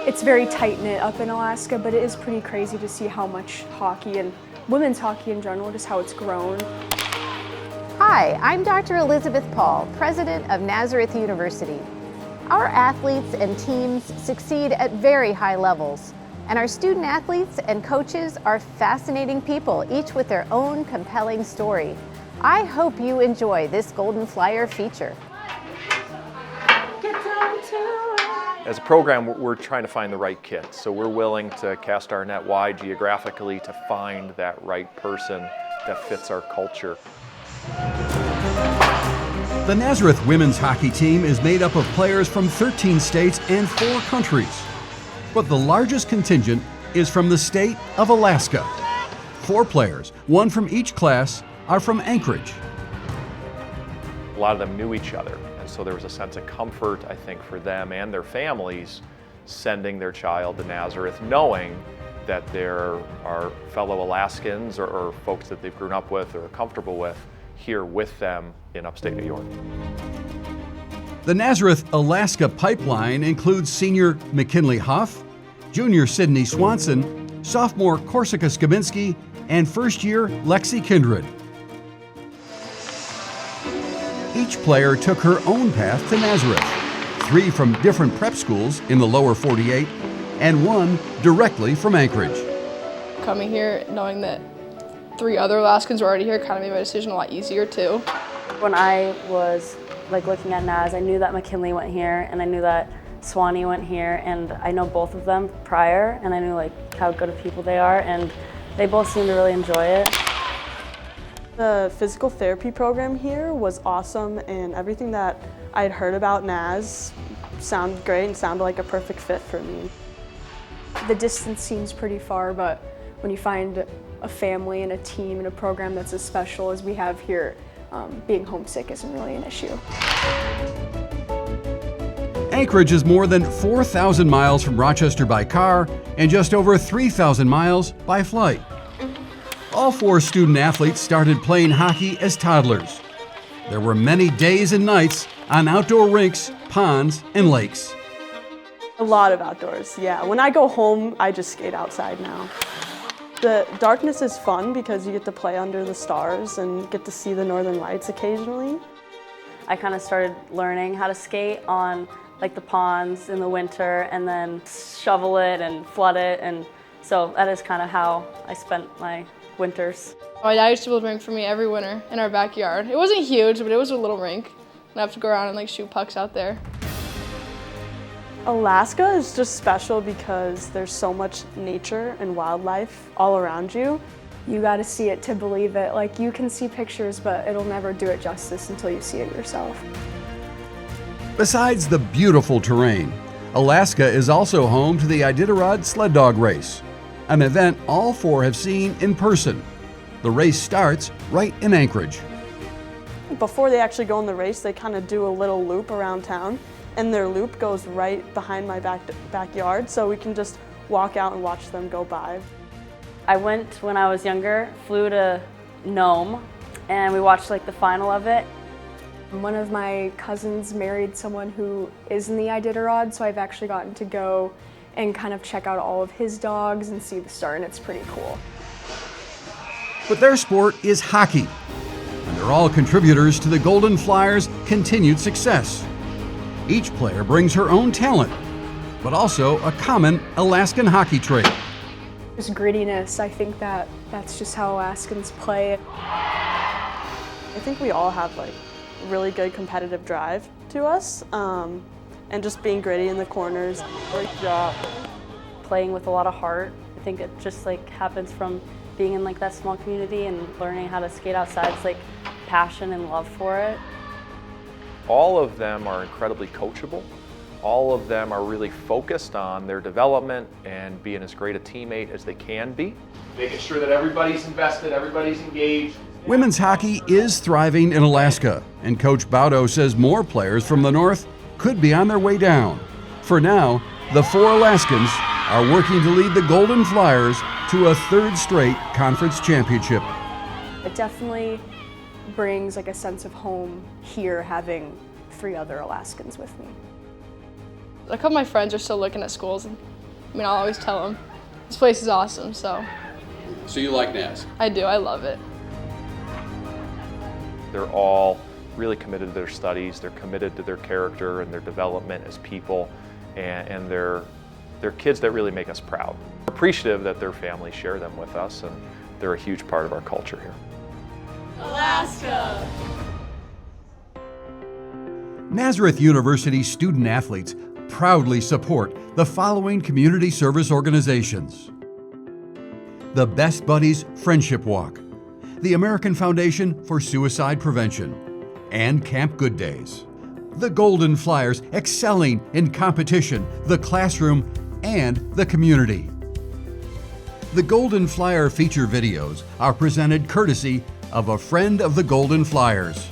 It's very tight-knit up in Alaska, but it is pretty crazy to see how much hockey and women's hockey in general, just how it's grown. Hi, I'm Dr. Elizabeth Paul, President of Nazareth University. Our athletes and teams succeed at very high levels, and our student athletes and coaches are fascinating people, each with their own compelling story. I hope you enjoy this Golden Flyer feature. As a program, we're trying to find the right kid, so we're willing to cast our net wide geographically to find that right person that fits our culture. The Nazareth women's hockey team is made up of players from 13 states and 4 countries. But the largest contingent is from the state of Alaska. 4 players, 1 from each class, are from Anchorage. A lot of them knew each other, and so there was a sense of comfort, I think, for them and their families sending their child to Nazareth, knowing that there are fellow Alaskans or folks that they've grown up with or are comfortable with here with them in upstate New York. The Nazareth-Alaska pipeline includes senior McKinley Hoff, junior Sydney Swanson, sophomore Corsica Skibinski, and first-year Lexy Kindred. Each player took her own path to Nazareth, 3 from different prep schools in the lower 48, and 1 directly from Anchorage. Coming here, knowing that 3 other Alaskans were already here kind of made my decision a lot easier too. When I was looking at Naz, I knew that McKinley went here and I knew that Swanee went here, and I know both of them prior, and I knew how good of people they are, and they both seem to really enjoy it. The physical therapy program here was awesome, and everything that I had heard about Naz sounded great and sounded like a perfect fit for me. The distance seems pretty far, but when you find a family and a team and a program that's as special as we have here, being homesick isn't really an issue. Anchorage is more than 4,000 miles from Rochester by car and just over 3,000 miles by flight. All 4 student athletes started playing hockey as toddlers. There were many days and nights on outdoor rinks, ponds, and lakes. A lot of outdoors, yeah. When I go home, I just skate outside now. The darkness is fun because you get to play under the stars and get to see the northern lights occasionally. I kind of started learning how to skate on the ponds in the winter and then shovel it and flood it, and so that is kind of how I spent my winters. My dad used to build a rink for me every winter in our backyard. It wasn't huge, but it was a little rink, and I have to go around and shoot pucks out there. Alaska is just special because there's so much nature and wildlife all around you. You got to see it to believe it. You can see pictures, but it'll never do it justice until you see it yourself. Besides the beautiful terrain, Alaska is also home to the Iditarod Sled Dog Race, an event all 4 have seen in person. The race starts right in Anchorage. Before they actually go in the race, they kind of do a little loop around town, and their loop goes right behind my backyard, so we can just walk out and watch them go by. I went when I was younger, flew to Nome, and we watched the final of it. One of my cousins married someone who is in the Iditarod, so I've actually gotten to go and kind of check out all of his dogs and see the start, and it's pretty cool. But their sport is hockey, and they're all contributors to the Golden Flyers' continued success. Each player brings her own talent, but also a common Alaskan hockey trait. Just grittiness. I think that's just how Alaskans play. I think we all have really good competitive drive to us, and just being gritty in the corners. Great job. Playing with a lot of heart. I think it just happens from being in that small community and learning how to skate outside. It's passion and love for it. All of them are incredibly coachable. All of them are really focused on their development and being as great a teammate as they can be. Making sure that everybody's invested, everybody's engaged. Women's hockey is thriving in Alaska, and Coach Baudo says more players from the north could be on their way down. For now, the 4 Alaskans are working to lead the Golden Flyers to a 3rd straight conference championship. It definitely brings a sense of home here, having 3 other Alaskans with me. A couple of my friends are still looking at schools, and I mean, I'll always tell them, this place is awesome, so. So you like NAS? I do, I love it. They're all really committed to their studies, they're committed to their character and their development as people, and they're kids that really make us proud. We're appreciative that their families share them with us, and they're a huge part of our culture here. Alaska! Nazareth University student athletes proudly support the following community service organizations: the Best Buddies Friendship Walk, the American Foundation for Suicide Prevention, and Camp Good Days. The Golden Flyers, excelling in competition, the classroom, and the community. The Golden Flyer feature videos are presented courtesy of a friend of the Golden Flyers.